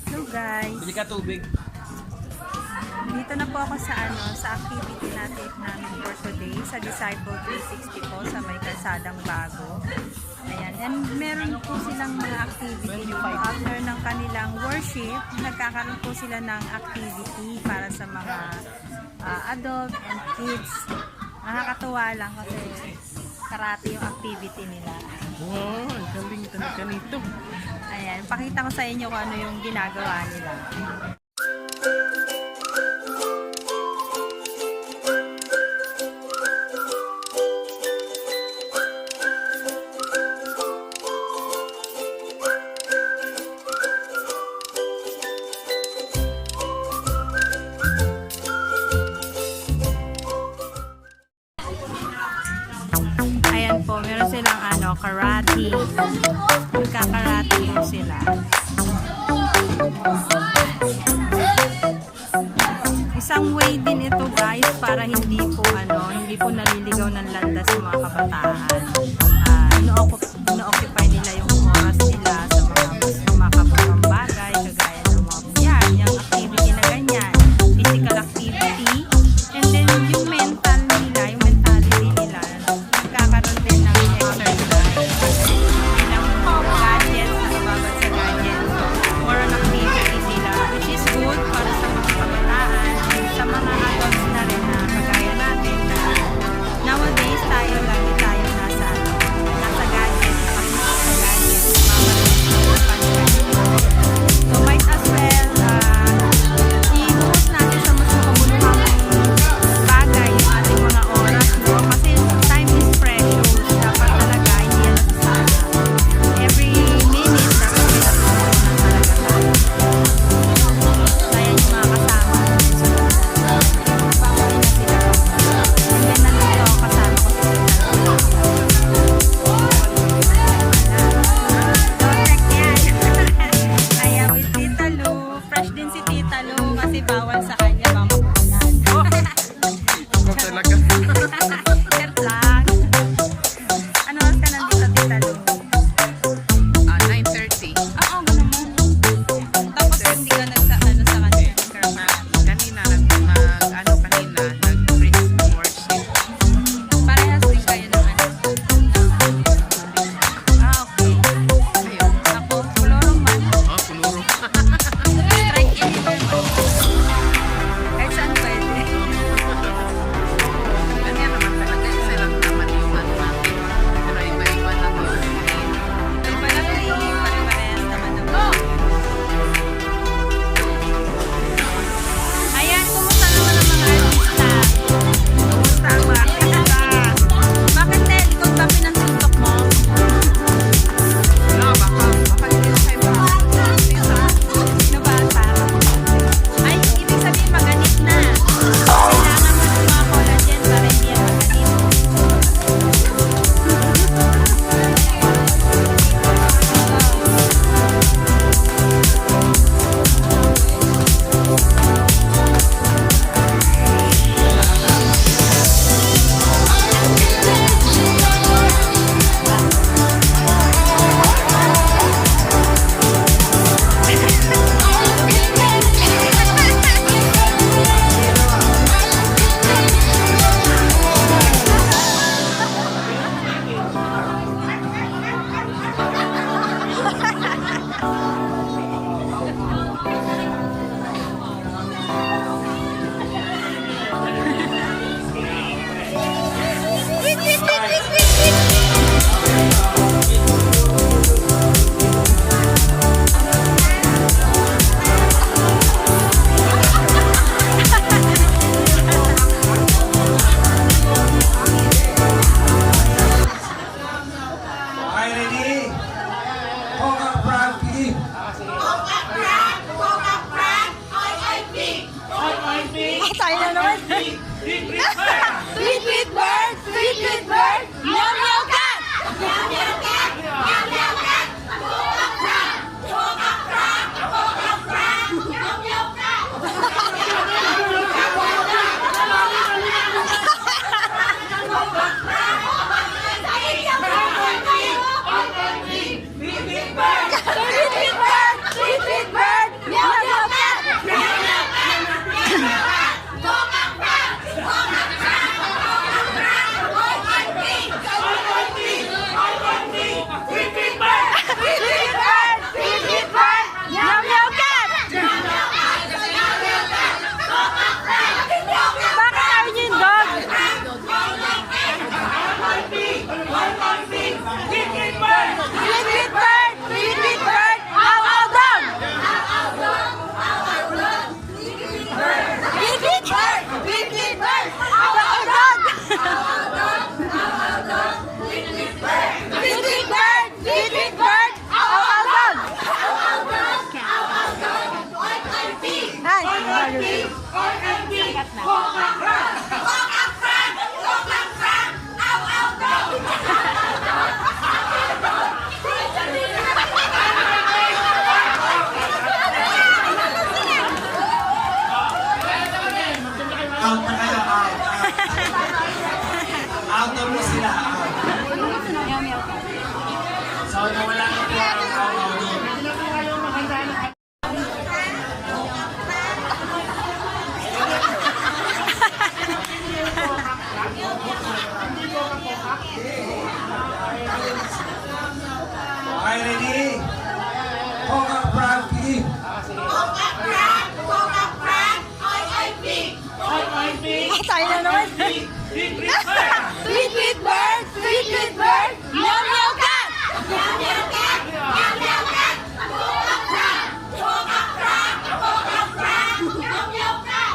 Hello guys. Bili ka tubig. Dito na po ako sa activity natin for today sa Disciple 360 po sa may kalsadang bago. Ayan, and meron po silang mga activity dito. After ng kanilang worship, nagkakaroon po sila ng activity para sa mga adult and kids. Nakakatuwa lang kasi karate yung activity nila. Wow, galing talaga nito. Ayan, pakita ko sa inyo kung ano yung ginagawa nila. Ayan po, meron silang karate. Magkakarate po sila. Isang way din ito guys para hindi po naliligaw ng landas sa mga kabataan. Ino-occupy nila yung oras nila sa mga kabuang bagay, kagaya ng mga yan, yung activity na ganyan, physical activity, and then yung mental nila, yung mentality nila, nagkakaroon din ng exercise. Ilang gadgets, nakababad sa gadgets, more on activity sila, which is good para sa mga kabataan, sa mga adults na rin na kagaya natin na nowadays lagi tayo nasa gadgets, nasa gadgets, so might as well i-focus natin sa mas makabuluhang bagay yung ating mga oras, no? Kasi time is precious, dapat talaga hindi yan nasasana. Every minute dapat may natutunan talaga tayo. Kaya yung mga kasama bawal na sila. And then nandito ako kasama ko si Ayan, with Tita Lu. Fresh din si Tita Lu kasi bawal sa kanya mamakunan. Ako talaga. Share lang. Ano oras ka nandito, Tita Lu? 9:30. Oo, naman. Tapos hindi ka sa kanya. Kanina, nag-praise worship. Parehas din kayo naman. Okay. Ayun. Ako, kulorong man. Oh, punuro. Strike anywhere man. Kahit saan pwede. Ganyan naman talaga. Isa lang naman yung natin. Pero iba-iba na po. Ito pala pare-parehas naman naman. Ayan, kumusta naman ang mga artista? Kumusta ang mga artista? Bakit Nel? Ikaw ba pinantuntok mo? No, baka hindi na kayo Nabata. Ay, ibig sabihin maganit na. Kailangan mo ng mga collagen para hindi yan maganit. Okay, ready? Coca Frankie. Tayo na naman. Sweet, sweet bird! Sweet, sweet bird! Meow, meow cat! Meow, meow cat! Meow, meow cat! Coca Frank! Coca Frank! Coca Frank! Meow, meow cat! Coca Frank! So, nawala na po ang aw-aw doon. Okay, ready? Coca Frankie. Tayo na naman. Sweet, sweet bird, sweet, sweet bird, meow, meow cat. Meow, meow cat, meow, meow cat. Coca Frank, Coca Frank, meow, meow cat.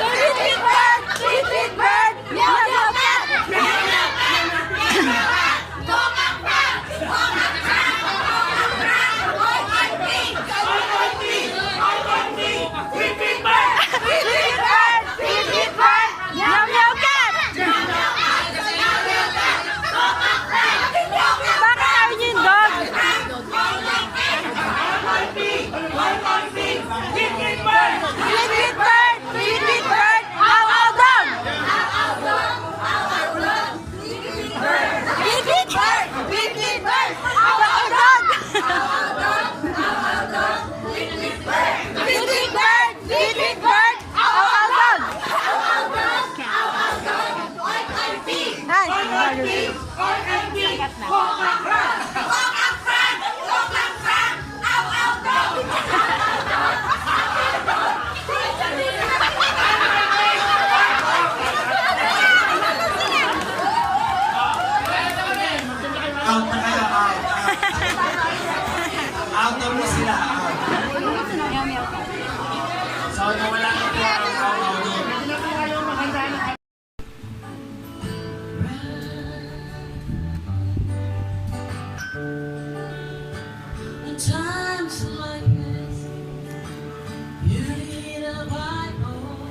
Sweet, sweet bird, sweet, sweet bird, meow, meow cat. Meow, meow cat, meow, meow cat. Coca Frank, Coca Frank, Coca Frank, sweet, sweet bird, sweet, sweet bird, sweet, sweet bird, meow, meow cat. Bakit ayaw niyo yung dog? Sweet, sweet bird, sweet, sweet bird, ow, ow, dog. Sweet, sweet bird, sweet, sweet bird, ow, ow, dog. Sweet, sweet bird, sweet, sweet bird, ow, ow, dog. Out na kayo, out. Out na po sila, out. So, nawala na po ang aw-aw doon. In times like this, you need a Bible.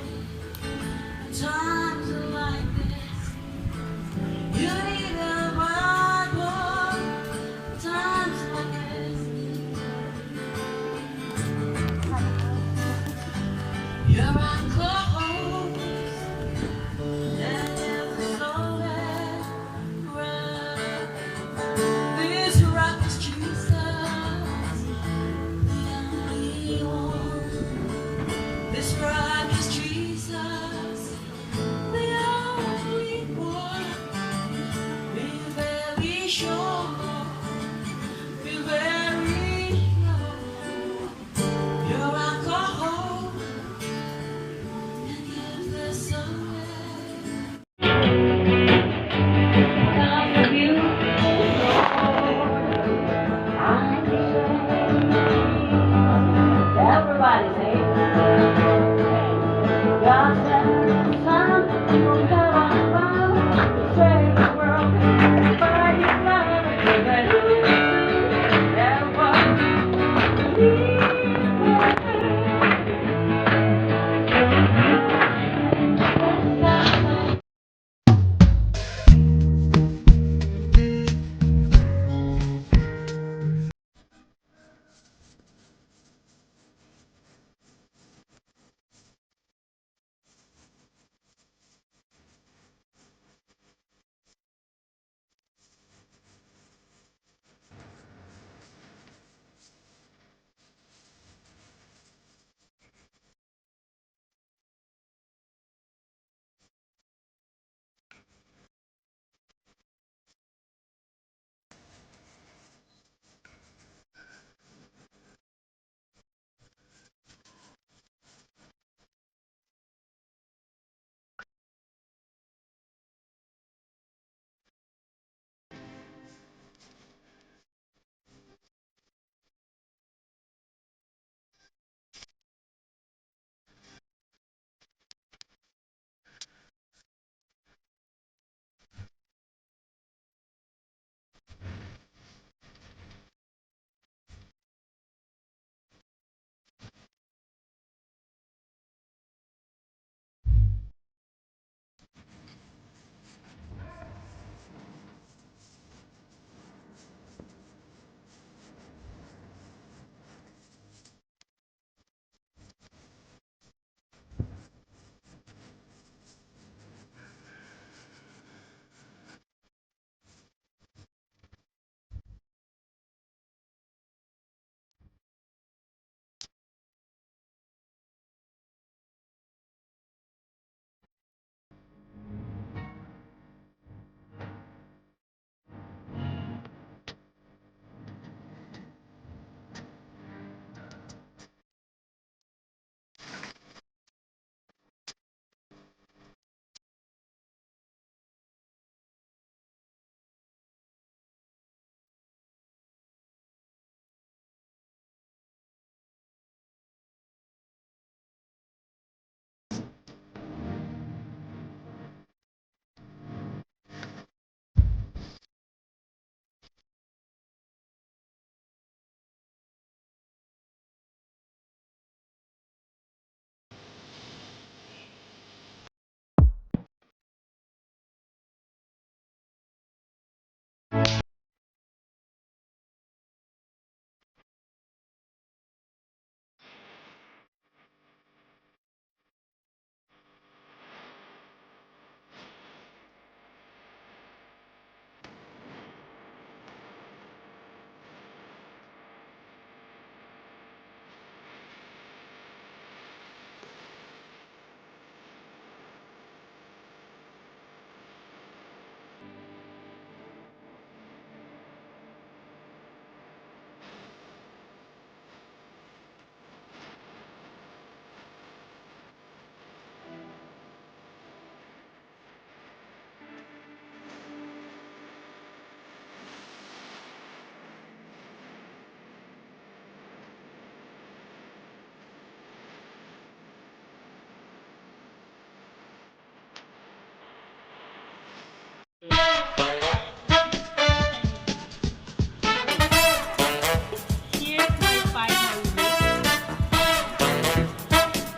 In times like this, you need a Bible. In times like this, you're my close, never so right. This rock is Jesus, the only one. This rock is Jesus, the only one. Be very sure, be very sure. Your alcohol and give this away. Come with you. Everybody say